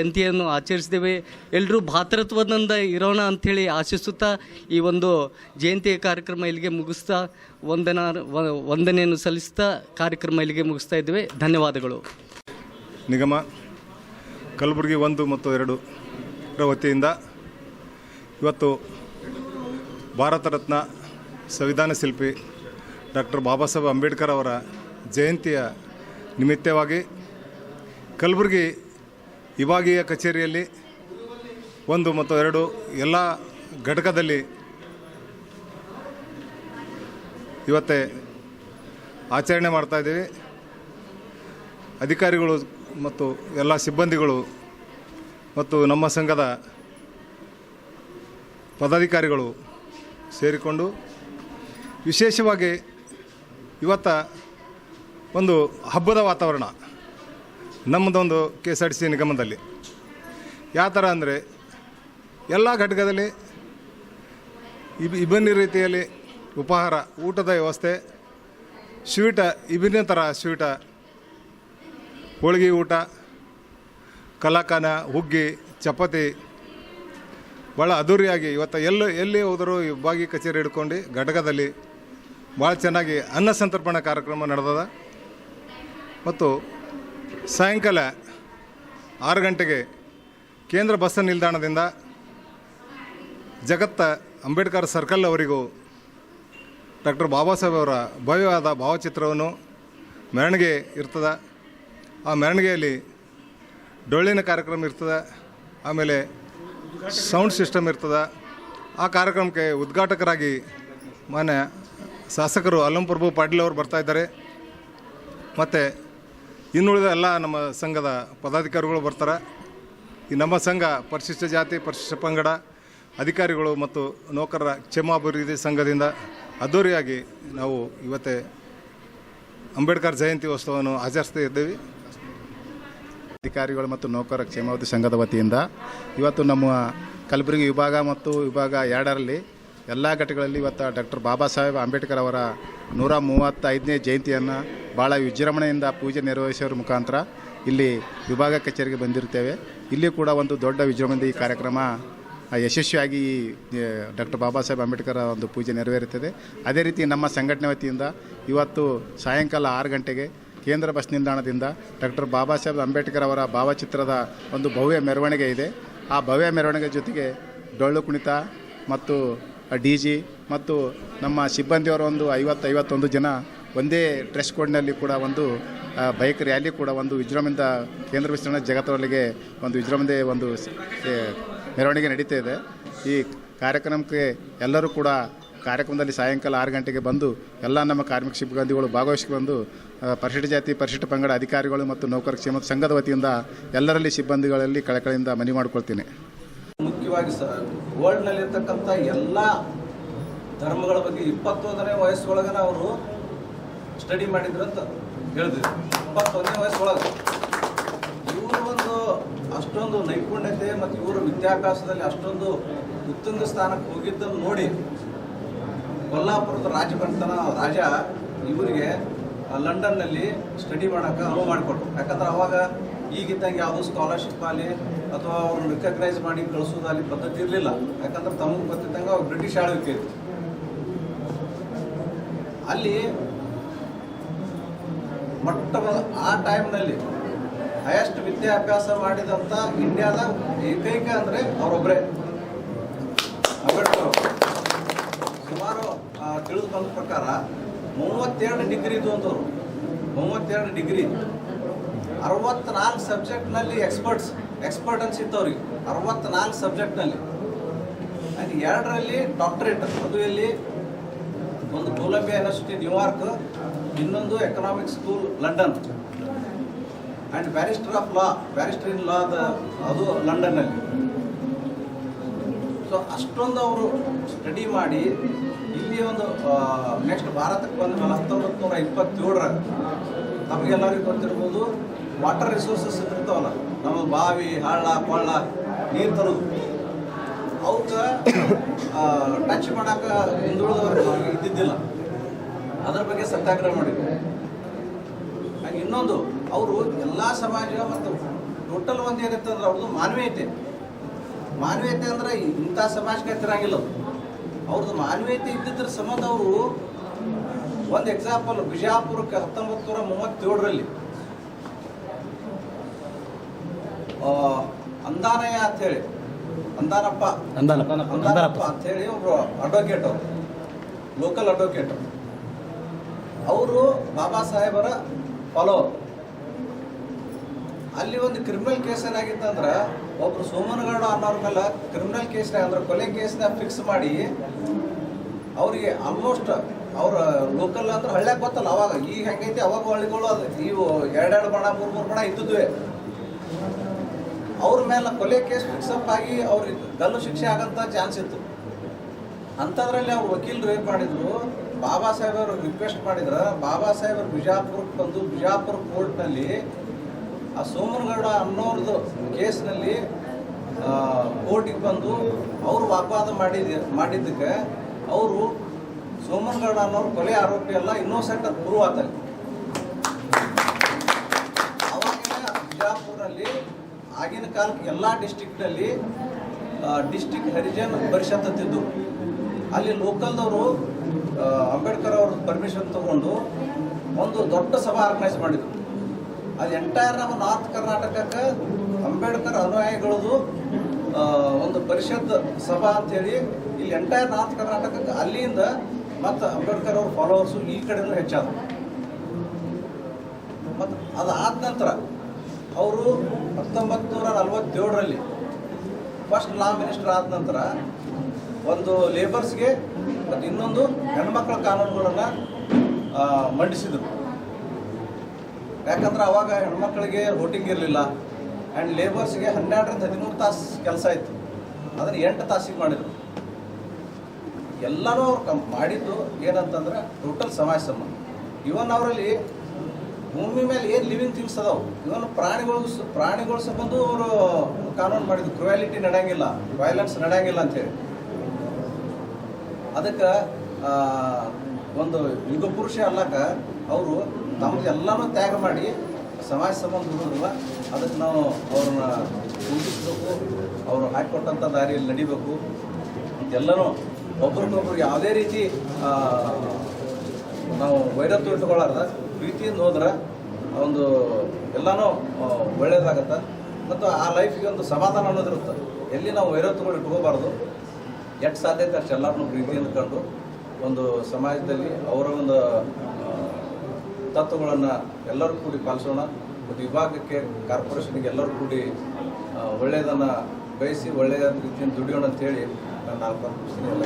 ಜಯಂತಿಯನ್ನು ಆಚರಿಸಿದ್ದೇವೆ. ಎಲ್ಲರೂ ಭಾತೃತ್ವದಿಂದ ಇರೋಣ ಅಂಥೇಳಿ ಆಶಿಸುತ್ತಾ ಈ ಒಂದು ಜಯಂತಿ ಕಾರ್ಯಕ್ರಮ ಇಲ್ಲಿಗೆ ಮುಗಿಸ್ತಾ ವಂದನೆಯನ್ನು ಸಲ್ಲಿಸ್ತಾ ಕಾರ್ಯಕ್ರಮ ಇಲ್ಲಿಗೆ ಮುಗಿಸ್ತಾ ಇದ್ದೇವೆ. ಧನ್ಯವಾದಗಳು. ನಿಗಮ ಕಲಬುರಗಿ 1 ಮತ್ತು 2 ವತಿಯಿಂದ ಇವತ್ತು ಭಾರತ ರತ್ನ ಸಂವಿಧಾನ ಶಿಲ್ಪಿ ಡಾಕ್ಟರ್ ಬಾಬಾ ಸಾಹೇಬ್ ಅಂಬೇಡ್ಕರ್ ಅವರ ಜಯಂತಿಯ ನಿಮಿತ್ತವಾಗಿ ಕಲಬುರಗಿ ವಿಭಾಗೀಯ ಕಚೇರಿಯಲ್ಲಿ 1 ಮತ್ತು 2 ಎಲ್ಲ ಘಟಕದಲ್ಲಿ ಇವತ್ತೇ ಆಚರಣೆ ಮಾಡ್ತಾಯಿದ್ದೀವಿ. ಅಧಿಕಾರಿಗಳು ಮತ್ತು ಎಲ್ಲ ಸಿಬ್ಬಂದಿಗಳು ಮತ್ತು ನಮ್ಮ ಸಂಘದ ಪದಾಧಿಕಾರಿಗಳು ಸೇರಿಕೊಂಡು ವಿಶೇಷವಾಗಿ ಇವತ್ತ ಒಂದು ಹಬ್ಬದ ವಾತಾವರಣ ನಮ್ಮದೊಂದು KSRTC ನಿಗಮದಲ್ಲಿ ಯಾವ ಥರ ಅಂದರೆ ಎಲ್ಲ ಘಟಕದಲ್ಲಿ ವಿಭಿನ್ನ ರೀತಿಯಲ್ಲಿ ಉಪಹಾರ ಊಟದ ವ್ಯವಸ್ಥೆ, ಸ್ವೀಟ, ವಿಭಿನ್ನ ಥರ ಸ್ವೀಟ, ಹೋಳಿಗೆ ಊಟ, ಕಲಾಕನ, ಹುಗ್ಗಿ, ಚಪಾತಿ ಭಾಳ ಅದ್ದೂರಿಯಾಗಿ ಇವತ್ತು ಎಲ್ಲಿ ಹೋದರೂ ವಿಭಾಗೀಯ ಕಚೇರಿ ಹಿಡ್ಕೊಂಡು ಘಟಕದಲ್ಲಿ ಭಾಳ ಚೆನ್ನಾಗಿ ಅನ್ನ ಸಂತರ್ಪಣಾ ಕಾರ್ಯಕ್ರಮ ನಡೆದದ. ಮತ್ತು ಸಾಯಂಕಾಲ 6 ಗಂಟೆಗೆ ಕೇಂದ್ರ ಬಸ್ ನಿಲ್ದಾಣದಿಂದ ಜಗತ್ತ ಅಂಬೇಡ್ಕರ್ ಸರ್ಕಲ್ ಅವರಿಗೂ ಡಾಕ್ಟರ್ ಬಾಬಾ ಸಾಹೇಬ್ ಅವರ ಭವ್ಯವಾದ ಭಾವಚಿತ್ರವನ್ನು ಮೆರವಣಿಗೆ ಇರ್ತದೆ. ಆ ಮೆರವಣಿಗೆಯಲ್ಲಿ ಡೊಳ್ಳಿನ ಕಾರ್ಯಕ್ರಮ ಇರ್ತದೆ, ಆಮೇಲೆ ಸೌಂಡ್ ಸಿಸ್ಟಮ್ ಇರ್ತದೆ. ಆ ಕಾರ್ಯಕ್ರಮಕ್ಕೆ ಉದ್ಘಾಟಕರಾಗಿ ಮಾನ್ಯ ಶಾಸಕರು ಅಲ್ಲಂ ಪ್ರಭು ಪಾಟೀಲ್ ಅವರು ಬರ್ತಾಯಿದ್ದಾರೆ. ಮತ್ತು ಇನ್ನುಳಿದ ಎಲ್ಲ ನಮ್ಮ ಸಂಘದ ಪದಾಧಿಕಾರಿಗಳು ಬರ್ತಾರೆ. ಈ ನಮ್ಮ ಸಂಘ ಪರಿಶಿಷ್ಟ ಜಾತಿ ಪರಿಶಿಷ್ಟ ಪಂಗಡ ಅಧಿಕಾರಿಗಳು ಮತ್ತು ನೌಕರರ ಕ್ಷೇಮಾಭಿವೃದ್ಧಿ ಸಂಘದಿಂದ ಅದ್ದೂರಿಯಾಗಿ ನಾವು ಇವತ್ತೇ ಅಂಬೇಡ್ಕರ್ ಜಯಂತಿ ಉತ್ಸವವನ್ನು ಆಚರಿಸ್ತಾ ಇದ್ದೇವೆ. ಅಧಿಕಾರಿಗಳು ಮತ್ತು ನೌಕರರ ಕ್ಷೇಮಾಭಿವೃದ್ಧಿ ಸಂಘದ ವತಿಯಿಂದ ಇವತ್ತು ನಮ್ಮ ಕಲಬುರಗಿ ವಿಭಾಗ ಮತ್ತು ವಿಭಾಗ 2ರಲ್ಲಿ ಎಲ್ಲ ಘಟಕಗಳಲ್ಲಿ ಇವತ್ತು ಡಾಕ್ಟರ್ ಬಾಬಾ ಸಾಹೇಬ್ ಅಂಬೇಡ್ಕರ್ ಅವರ 135ನೇ ಜಯಂತಿಯನ್ನು ಭಾಳ ವಿಜೃಂಭಣೆಯಿಂದ ಪೂಜೆ ನೆರವೇರಿಸೋರ ಮುಖಾಂತರ ಇಲ್ಲಿ ವಿಭಾಗ ಕಚೇರಿಗೆ ಬಂದಿರ್ತೇವೆ. ಇಲ್ಲಿ ಕೂಡ ಒಂದು ದೊಡ್ಡ ವಿಜೃಂಭಣೆಯಿಂದ ಈ ಕಾರ್ಯಕ್ರಮ ಯಶಸ್ವಿಯಾಗಿ ಡಾಕ್ಟರ್ ಬಾಬಾ ಸಾಹೇಬ್ ಅಂಬೇಡ್ಕರ್ ಒಂದು ಪೂಜೆ ನೆರವೇರುತ್ತದೆ. ಅದೇ ರೀತಿ ನಮ್ಮ ಸಂಘಟನೆ ವತಿಯಿಂದ ಇವತ್ತು ಸಾಯಂಕಾಲ 6 ಗಂಟೆಗೆ ಕೇಂದ್ರ ಬಸ್ ನಿಲ್ದಾಣದಿಂದ ಡಾಕ್ಟರ್ ಬಾಬಾ ಸಾಹೇಬ್ ಅಂಬೇಡ್ಕರ್ ಅವರ ಭಾವಚಿತ್ರದ ಒಂದು ಭವ್ಯ ಮೆರವಣಿಗೆ ಇದೆ. ಆ ಭವ್ಯ ಮೆರವಣಿಗೆ ಜೊತೆಗೆ ಡೊಳ್ಳು ಕುಣಿತ ಮತ್ತು DJ ಮತ್ತು ನಮ್ಮ ಸಿಬ್ಬಂದಿಯವರ ಒಂದು 50-51 ಜನ ಒಂದೇ ಡ್ರೆಸ್ ಕೋಡ್ನಲ್ಲಿ ಕೂಡ ಒಂದು ಬೈಕ್ ರ್ಯಾಲಿ ಕೂಡ ಒಂದು ವಿಜೃಂಭಣೆಯಿಂದ ಕೇಂದ್ರ ಬಸ್ ನಿಲ್ದಾಣ ಜಗತ್ತೊಳಗೆ ಒಂದು ವಿಜೃಂಭಣೆ ಒಂದು ಮೆರವಣಿಗೆ ನಡೀತಾ ಇದೆ. ಈ ಕಾರ್ಯಕ್ರಮಕ್ಕೆ ಎಲ್ಲರೂ ಕೂಡ ಕಾರ್ಯಕ್ರಮದಲ್ಲಿ ಸಾಯಂಕಾಲ 6 ಗಂಟೆಗೆ ಬಂದು ಎಲ್ಲ ನಮ್ಮ ಕಾರ್ಮಿಕ ಸಿಬ್ಬಂದಿಗಳು ಭಾಗವಹಿಸಿಕೊಂಡು ಪರಿಶಿಷ್ಟ ಜಾತಿ ಪರಿಶಿಷ್ಟ ಪಂಗಡ ಅಧಿಕಾರಿಗಳು ಮತ್ತು ನೌಕರ ಕ್ಷೇಮ ಸಂಘದ ವತಿಯಿಂದ ಎಲ್ಲರಲ್ಲಿ ಸಿಬ್ಬಂದಿಗಳಲ್ಲಿ ಕಳಕಳಿಯಿಂದ ಮನವಿ ಮಾಡಿಕೊಳ್ತೀನಿ. ಮುಖ್ಯವಾಗಿ ವರ್ಲ್ಡ್ನಲ್ಲಿರ್ತಕ್ಕಂಥ ಎಲ್ಲ ಧರ್ಮಗಳ ಬಗ್ಗೆ 21ನೇ ವಯಸ್ಸೊಳಗನ ಅವರು ಸ್ಟಡಿ ಮಾಡಿದ್ರು ಅಂತ ಹೇಳಿದ್ರು. 21ನೇ ವಯಸ್ಸೊಳಗೆ ಇವರು ಒಂದು ಅಷ್ಟೊಂದು ನೈಪುಣ್ಯತೆ ಮತ್ತು ಇವರ ವಿದ್ಯಾಭ್ಯಾಸದಲ್ಲಿ ಅಷ್ಟೊಂದು ಉತ್ತುಂಗ ಸ್ಥಾನಕ್ಕೆ ಹೋಗಿದ್ದನ್ನು ನೋಡಿ ಕೊಲ್ಲಾಪುರದ ರಾಜ ಇವರಿಗೆ ಲಂಡನ್ನಲ್ಲಿ ಸ್ಟಡಿ ಮಾಡೋಕ್ಕೆ ಅನುವು ಮಾಡಿಕೊಟ್ರು. ಯಾಕಂದ್ರೆ ಅವಾಗ ಈಗಿದ್ದಂಗೆ ಯಾವುದೋ ಸ್ಕಾಲರ್ಶಿಪ್ ಆಗಲಿ ಅಥವಾ ಅವ್ರನ್ನ ರಿಕಗ್ನೈಸ್ ಮಾಡಿ ಕಳಿಸೋದಲ್ಲಿ ಪದ್ಧತಿ ಇರಲಿಲ್ಲ. ಯಾಕಂದ್ರೆ ತಮಗೆ ಗೊತ್ತಿದ್ದಂಗೆ ಅವ್ರು ಬ್ರಿಟಿಷ್ ಆಳ್ವಿಕೆ ಇತ್ತು. ಅಲ್ಲಿ ಆ ಟೈಮ್ನಲ್ಲಿ ಹೈಯೆಸ್ಟ್ ವಿದ್ಯಾಭ್ಯಾಸ ಮಾಡಿದಂಥ ಇಂಡಿಯಾದ ಏಕೈಕ ಅಂದರೆ ಅವರೊಬ್ಬರೇ ಅಂಬೇಡ್ಕರ್. ಸುಮಾರು ತಿಳಿದು ಬಂದ ಪ್ರಕಾರ 32 ಡಿಗ್ರಿ ಇದು ಅಂತವರು 32 ಡಿಗ್ರಿ 64 ಸಬ್ಜೆಕ್ಟ್ನಲ್ಲಿ ಎಕ್ಸ್ಪರ್ಟ್ ಅನ್ಸಿತ್ತವ್ರಿಗೆ 64 ಸಬ್ಜೆಕ್ಟ್ನಲ್ಲಿ. ಆ್ಯಂಡ್ 2ರಲ್ಲಿ ಡಾಕ್ಟರೇಟ್. ಅದು ಇಲ್ಲಿ ಒಂದು ಕೊಲಂಬಿಯಾ ಯೂನಿವರ್ಸಿಟಿ ನ್ಯೂಯಾರ್ಕ್, ಇನ್ನೊಂದು economic school London. And barrister in law ಅದು ಲಂಡನ್ನಲ್ಲಿ. ಸೊ ಅಷ್ಟೊಂದು ಅವರು ಸ್ಟಡಿ ಮಾಡಿ ಇಲ್ಲಿ ಒಂದು ನೆಕ್ಸ್ಟ್ ಭಾರತಕ್ಕೆ ಬಂದ 1927 ನಮಗೆಲ್ಲರಿಗೂ ಗೊತ್ತಿರ್ಬೋದು ವಾಟರ್ ರಿಸೋರ್ಸಸ್ ಇರ್ತಾವಲ್ಲ, ನಮ್ಮ ಬಾವಿ ಹಳ್ಳ ಕೊಳ್ಳ ನೀರು ತರೋದು, ಅವಕ್ಕೆ ಟಚ್ ಮಾಡೋಕೆ ಹಿಂದುಳಿದವ್ರಿಗೆ ಇದ್ದಿದ್ದಿಲ್ಲ. ಅದರ ಬಗ್ಗೆ ಸತ್ಯಾಗ್ರಹ ಮಾಡಿದ್ರು. ಇನ್ನೊಂದು ಅವರು ಎಲ್ಲ ಸಮಾಜ ಮತ್ತು ಟೋಟಲ್ ಒಂದು ಏನಿತ್ತು ಅಂದ್ರೆ ಅವ್ರದ್ದು ಮಾನವೀಯತೆ ಅಂದ್ರೆ ಇಂಥ ಸಮಾಜಕ್ಕೆ ತಿರಂಗಿಲ್ಲ ಅವ್ರದ್ದು ಮಾನವೀಯತೆ ಇದ್ದಿದ್ರ ಸಂಬಂಧ ಅವರು ಒಂದು ಎಕ್ಸಾಂಪಲ್ ಬಿಜಾಪುರಕ್ಕೆ 1937ರಲ್ಲಿ ಅಂದಾನಯ್ಯ ಅಂಥೇಳಿ ಅಂದಾನಪ್ಪ ಅಂಥೇಳಿ ಒಬ್ಬರು ಅಡ್ವೊಕೇಟ್ ಅವರು ಲೋಕಲ್ ಅಡ್ವೊಕೇಟ್ ಅವರು ಬಾಬಾ ಸಾಹೇಬರ ಫಾಲೋವರ್. ಅಲ್ಲಿ ಒಂದು ಕ್ರಿಮಿನಲ್ ಕೇಸ್ ಏನಾಗಿತ್ತಂದ್ರೆ ಒಬ್ರು ಸೋಮನಗೌಡ ಅನ್ನೋರ ಮೇಲೆ ಕ್ರಿಮಿನಲ್ ಕೇಸ್ನ ಅಂದ್ರೆ ಕೊಲೆ ಕೇಸ್ನ ಫಿಕ್ಸ್ ಮಾಡಿ ಅವರಿಗೆ ಆಲ್ಮೋಸ್ಟ್ ಅವ್ರ ಲೋಕಲ್ ಅಂದ್ರೆ ಹಳ್ಳ್ಯಾಗ ಗೊತ್ತಲ್ಲ ಅವಾಗ ಈಗ ಹೆಂಗೈತಿ ಅವಾಗ ಹಳ್ಳಿಗಳು ಅದು ಇವು 2 ಬಣ 3 ಬಣ ಇದ್ದುದ್ವೆ. ಅವ್ರ ಮೇಲೆ ಕೊಲೆ ಕೇಸ್ ಫಿಕ್ಸಪ್ ಆಗಿ ಅವ್ರಿಗೆ ಗಲ್ಲು ಶಿಕ್ಷೆ ಆಗಂತ ಚಾನ್ಸ್ ಇತ್ತು. ಅಂಥದ್ರಲ್ಲಿ ಅವ್ರು ವಕೀಲರು ಏನು ಮಾಡಿದ್ರು, ಬಾಬಾ ಸಾಹೇಬರು ರಿಕ್ವೆಸ್ಟ್ ಮಾಡಿದ್ರೆ ಬಾಬಾ ಸಾಹೇಬರು ಬಿಜಾಪುರಕ್ಕೆ ಬಂದು ಬಿಜಾಪುರ ಕೋರ್ಟ್ನಲ್ಲಿ ಆ ಸೋಮನಗೌಡ ಅನ್ನೋರ್ದು ಕೇಸ್ನಲ್ಲಿ ಕೋರ್ಟಿಗೆ ಬಂದು ಅವರು ವಾಗ್ವಾದ ಮಾಡಿದ್ದಕ್ಕೆ ಅವರು ಸೋಮನಗೌಡ ಅನ್ನೋರು ಕೊಲೆ ಆರೋಪಿ ಅಲ್ಲ ಇನ್ನೋಸೆಂಟ್ ಅದು ಪ್ರೂವ್ ಆಗ್ತಾರೆ. ಅವಾಗಿನ ಬಿಜಾಪುರಲ್ಲಿ ಆಗಿನ ಕಾಲಕ್ಕೆ ಎಲ್ಲ ಡಿಸ್ಟಿಕ್ನಲ್ಲಿ ಡಿಸ್ಟಿಕ್ ಹರಿಜನ್ ಪರಿಷತ್ ಅಂತಿದ್ದು. ಅಲ್ಲಿ ಲೋಕಲ್ದವರು ಅಂಬೇಡ್ಕರ್ ಅವ್ರ ಪರ್ಮಿಷನ್ ತಗೊಂಡು ಒಂದು ದೊಡ್ಡ ಸಭಾ ಆರ್ಗನೈಸ್ ಮಾಡಿದರು. ಅದು ಎಂಟೈರ್ ನಮ್ಮ ನಾರ್ತ್ ಕರ್ನಾಟಕಕ್ಕೆ ಅಂಬೇಡ್ಕರ್ ಅನುಯಾಯಿಗಳದು ಒಂದು ಪರಿಷತ್ ಸಭಾ ಅಂಥೇಳಿ ಇಲ್ಲಿ ಎಂಟೈರ್ ನಾರ್ತ್ ಕರ್ನಾಟಕಕ್ಕೆ ಅಲ್ಲಿಂದ ಮತ್ತು ಅಂಬೇಡ್ಕರ್ ಅವ್ರ ಫಾಲೋವರ್ಸು ಈ ಕಡೆನೂ ಹೆಚ್ಚಾದ. ಮತ್ತು ಅದಾದ ನಂತರ ಅವರು 1947ರಲ್ಲಿ ಫಸ್ಟ್ ಲಾ ಮಿನಿಸ್ಟರ್ ಆದ ನಂತರ ಒಂದು ಲೇಬರ್ಸ್ಗೆ ಮತ್ತು ಇನ್ನೊಂದು ಹೆಣ್ಮಕ್ಳ ಕಾನೂನುಗಳನ್ನು ಮಂಡಿಸಿದರು. ಯಾಕಂದ್ರೆ ಅವಾಗ ಹೆಣ್ಮಕ್ಳಿಗೆ ವೋಟಿಂಗ್ ಇರಲಿಲ್ಲ ಆ್ಯಂಡ್ ಲೇಬರ್ಸ್ಗೆ 12ರಿಂದ 13 ತಾಸು ಕೆಲಸ ಇತ್ತು, ಅದನ್ನು 8 ತಾಸಿಗೆ ಮಾಡಿದರು. ಎಲ್ಲನೂ ಅವ್ರು ಮಾಡಿದ್ದು ಏನಂತಂದ್ರೆ ಟೋಟಲ್ ಸಮಾಜ ಸಂಬಂಧ. ಇವನ್ ಅವರಲ್ಲಿ ಭೂಮಿ ಮೇಲೆ ಏನು ಲಿವಿಂಗ್ ಥಿಂಗ್ಸ್ ಅದಾವೆ, ಇವನ್ ಪ್ರಾಣಿಗಳ ಸಂಬಂಧ ಅವರು ಕಾನೂನು ಮಾಡಿದ್ರು. ಕ್ರುಯಾಲಿಟಿ ನಡೆಯಂಗಿಲ್ಲ, ವೈಲೆನ್ಸ್ ನಡೆಯಂಗಿಲ್ಲ ಅಂತೇಳಿ. ಅದಕ್ಕೆ ಒಂದು ಯುಗ ಪುರುಷ ಅಲ್ಲಕ ಅವರು ತಮ್ಮದು ಎಲ್ಲನೂ ತ್ಯಾಗ ಮಾಡಿ ಸಮಾಜ ಸಂಬಂಧ ಹುಡುಗರಲ್ಲ. ಅದಕ್ಕೆ ನಾವು ಅವ್ರನ್ನ ಕೂಡಿಸ್ಬೇಕು, ಅವರು ಹಾಕಿಕೊಟ್ಟಂಥ ದಾರಿಯಲ್ಲಿ ನಡಿಬೇಕು. ಎಲ್ಲನೂ ಒಬ್ರಿಗೊಬ್ರು ಯಾವುದೇ ರೀತಿ ನಾವು ವೈರತ್ವ ಇಟ್ಕೊಳ್ಳಾರ್ದ ಪ್ರೀತಿಯಿಂದ ಹೋದ್ರೆ ಒಂದು ಎಲ್ಲನೂ ಒಳ್ಳೆಯದಾಗತ್ತೆ. ಮತ್ತು ಆ ಲೈಫಿಗೆ ಒಂದು ಸಮಾಧಾನ ಅನ್ನೋದಿರುತ್ತೆ. ಎಲ್ಲಿ ನಾವು ವೈರತ್ವಗಳು ಇಟ್ಕೋಬಾರ್ದು. ಎಷ್ಟು ಸಾಧ್ಯತೆ ಅಷ್ಟು ಎಲ್ಲರನ್ನೂ ಪ್ರೀತಿಯಿಂದ ಕಂಡು ಒಂದು ಸಮಾಜದಲ್ಲಿ ಅವರ ಒಂದು ತತ್ವಗಳನ್ನು ಎಲ್ಲರೂ ಕೂಡಿ ಪಾಲಿಸೋಣ. ಮತ್ತು ವಿಭಾಗಕ್ಕೆ ಕಾರ್ಪೊರೇಷನ್ಗೆ ಎಲ್ಲರೂ ಕೂಡಿ ಒಳ್ಳೆಯದನ್ನು ಬಯಸಿ ಒಳ್ಳೆಯ ರೀತಿಯಿಂದ ದುಡಿಯೋಣ ಅಂತೇಳಿ ನಾನು 4 ಎಲ್ಲ